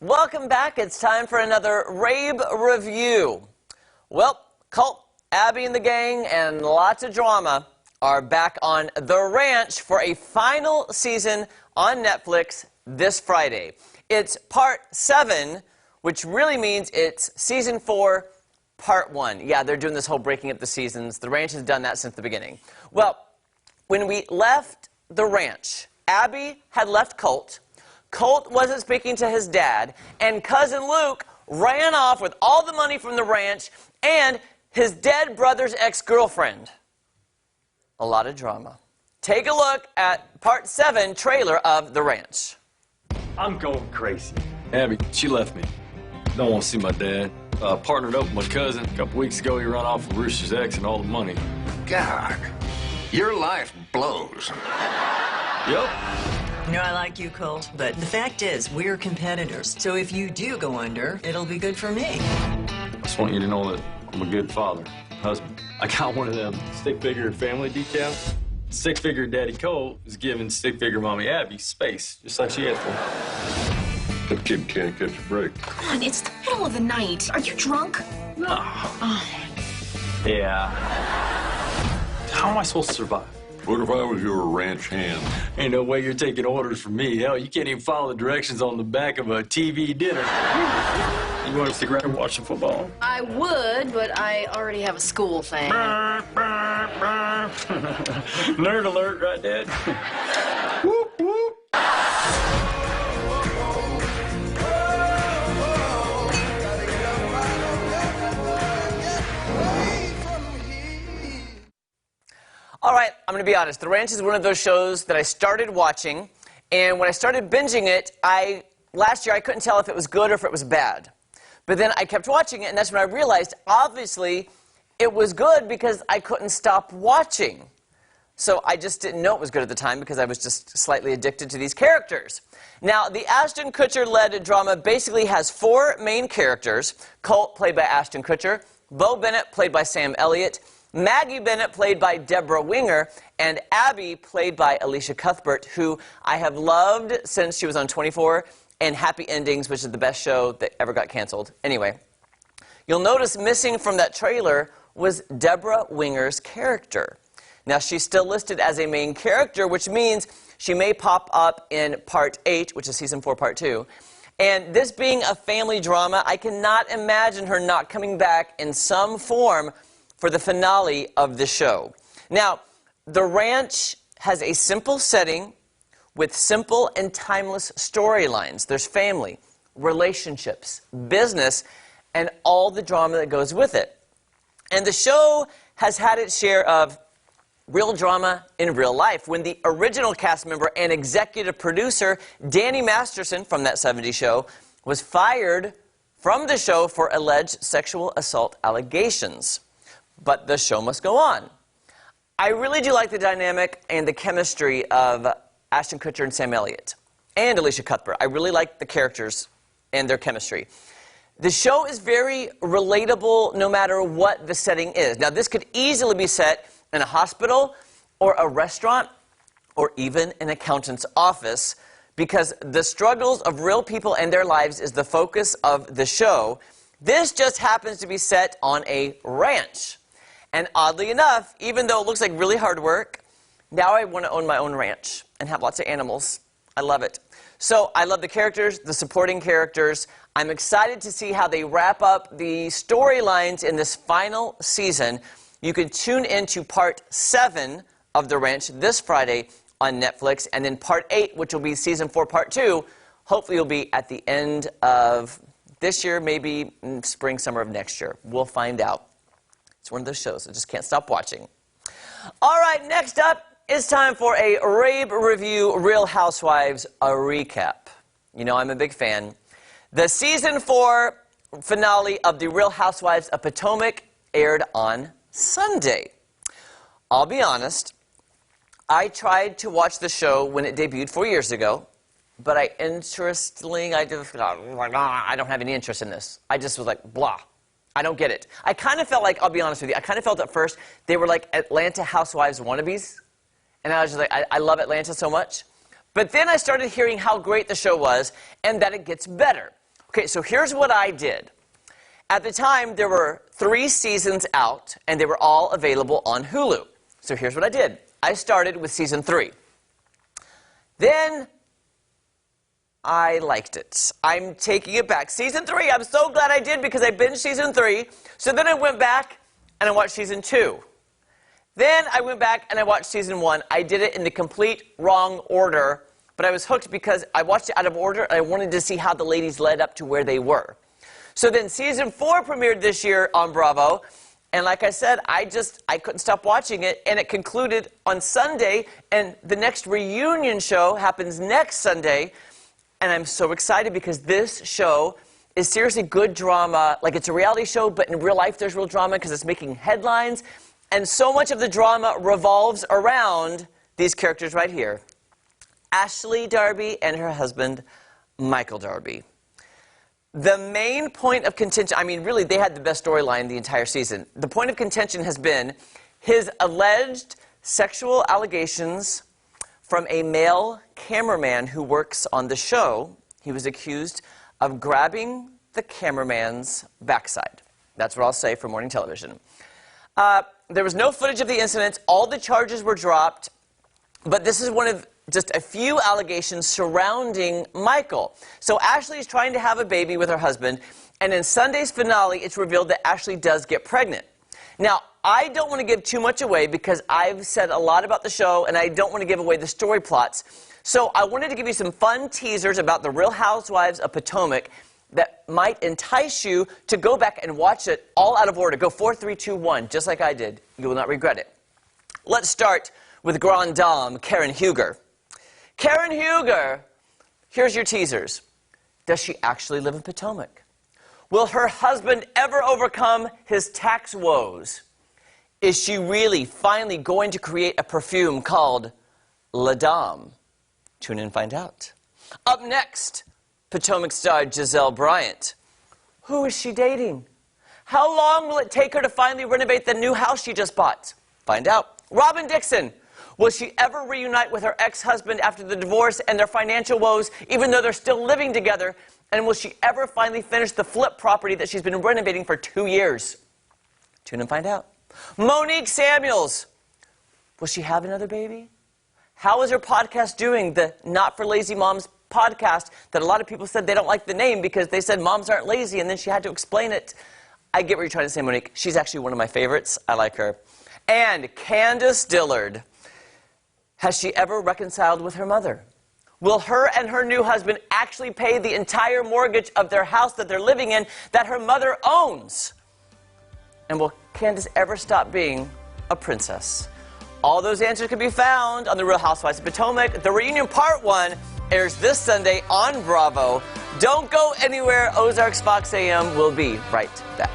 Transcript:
Welcome back. It's time for another Rabe review. Well, Colt, Abby and the gang, and lots of drama are back on The Ranch for a final season on Netflix this Friday. It's part 7, which really means it's season 4, part 1. Yeah, they're doing this whole breaking up the seasons. The Ranch has done that since the beginning. Well, when we left The Ranch, Abby had left Colt. Colt wasn't speaking to his dad, and Cousin Luke ran off with all the money from the ranch and his dead brother's ex-girlfriend. A lot of drama. Take a look at part 7 trailer of The Ranch. I'm going crazy. Abby, she left me. Don't want to see my dad. Partnered up with my cousin. A couple weeks ago, he ran off with Rooster's ex and all the money. God, your life blows. Yep. You know, I like you, Colt, but the fact is, we're competitors. So if you do go under, it'll be good for me. I just want you to know that I'm a good father, husband. I got one of them stick-figure family decals. Stick-figure Daddy Colt is giving stick-figure Mommy Abby space, just like she asked for. That kid can't catch a break. Come on, it's the middle of the night. Are you drunk? No. Oh. Yeah. How am I supposed to survive? What if I was your ranch hand? Ain't no way you're taking orders from me. Hell, you can't even follow the directions on the back of a TV dinner. You want to stick around and watch some football? I would, but I already have a school thing. Nerd alert, right, Dad? Whoop, whoop. All right, I'm going to be honest. The Ranch is one of those shows that I started watching, and when I started binging it, last year I couldn't tell if it was good or if it was bad. But then I kept watching it, and that's when I realized, obviously, it was good because I couldn't stop watching. So I just didn't know it was good at the time because I was just slightly addicted to these characters. Now, the Ashton Kutcher-led drama basically has 4 main characters. Colt, played by Ashton Kutcher, Bo Bennett, played by Sam Elliott, Maggie Bennett, played by Deborah Winger, and Abby, played by Alicia Cuthbert, who I have loved since she was on 24, and Happy Endings, which is the best show that ever got canceled. Anyway, you'll notice missing from that trailer was Deborah Winger's character. Now, she's still listed as a main character, which means she may pop up in Part 8, which is Season 4, Part 2. And this being a family drama, I cannot imagine her not coming back in some form for the finale of the show. Now, The Ranch has a simple setting with simple and timeless storylines. There's family, relationships, business, and all the drama that goes with it. And the show has had its share of real drama in real life. When the original cast member and executive producer, Danny Masterson from That 70s Show, was fired from the show for alleged sexual assault allegations. But the show must go on. I really do like the dynamic and the chemistry of Ashton Kutcher and Sam Elliott, and Alicia Cuthbert. I really like the characters and their chemistry. The show is very relatable no matter what the setting is. Now, this could easily be set in a hospital or a restaurant or even an accountant's office because the struggles of real people and their lives is the focus of the show. This just happens to be set on a ranch. And oddly enough, even though it looks like really hard work, now I want to own my own ranch and have lots of animals. I love it. So I love the characters, the supporting characters. I'm excited to see how they wrap up the storylines in this final season. You can tune into Part 7 of The Ranch this Friday on Netflix, and then Part 8, which will be Season 4, Part 2, hopefully will be at the end of this year, maybe spring, summer of next year. We'll find out. It's one of those shows I just can't stop watching. All right, next up, it's time for a Rabe Review Real Housewives a recap. You know I'm a big fan. The Season 4 finale of The Real Housewives of Potomac aired on Sunday. I'll be honest, I tried to watch the show when it debuted 4 years ago, but I don't have any interest in this. I just was like, blah. I don't get it. I kind of felt like, I'll be honest with you, I kind of felt at first they were like Atlanta Housewives wannabes. And I was just like, I love Atlanta so much. But then I started hearing how great the show was and that it gets better. Okay, so here's what I did. At the time, there were 3 seasons out, and they were all available on Hulu. So here's what I did. I started with season 3. Then I liked it. I'm taking it back. Season 3, I'm so glad I did because I binged season 3. So then I went back and I watched season 2. Then I went back and I watched season 1. I did it in the complete wrong order, but I was hooked because I watched it out of order and I wanted to see how the ladies led up to where they were. So then season 4 premiered this year on Bravo, and like I said, I couldn't stop watching it, and it concluded on Sunday, and the next reunion show happens next Sunday, and I'm so excited because this show is seriously good drama. Like, it's a reality show, but in real life there's real drama because it's making headlines, and so much of the drama revolves around these characters right here. Ashley Darby and her husband, Michael Darby. The main point of contention, I mean, really, they had the best storyline the entire season. The point of contention has been his alleged sexual allegations from a male cameraman who works on the show. He was accused of grabbing the cameraman's backside. That's what I'll say for morning television. There was no footage of the incident. All the charges were dropped. But this is one of just a few allegations surrounding Michael. So Ashley is trying to have a baby with her husband, and in Sunday's finale, it's revealed that Ashley does get pregnant. Now, I don't want to give too much away because I've said a lot about the show, and I don't want to give away the story plots. So I wanted to give you some fun teasers about the Real Housewives of Potomac that might entice you to go back and watch it all out of order. Go 4, 3, 2, 1, just like I did. You will not regret it. Let's start with Grand Dame Karen Huger. Karen Huger, here's your teasers. Does she actually live in Potomac? Will her husband ever overcome his tax woes? Is she really finally going to create a perfume called La Dame? Tune in and find out. Up next, Potomac star Giselle Bryant. Who is she dating? How long will it take her to finally renovate the new house she just bought? Find out. Robin Dixon. Will she ever reunite with her ex-husband after the divorce and their financial woes, even though they're still living together? And will she ever finally finish the flip property that she's been renovating for 2 years? Tune in and find out. Monique Samuels. Will she have another baby? How is her podcast doing, the Not for Lazy Moms podcast, that a lot of people said they don't like the name because they said moms aren't lazy, and then she had to explain it. I get what you're trying to say, Monique. She's actually one of my favorites. I like her. And Candace Dillard. Has she ever reconciled with her mother? Will her and her new husband actually pay the entire mortgage of their house that they're living in that her mother owns? And will Candace ever stop being a princess? All those answers can be found on The Real Housewives of Potomac. The Reunion Part 1 airs this Sunday on Bravo. Don't go anywhere. Ozarks Fox AM will be right back.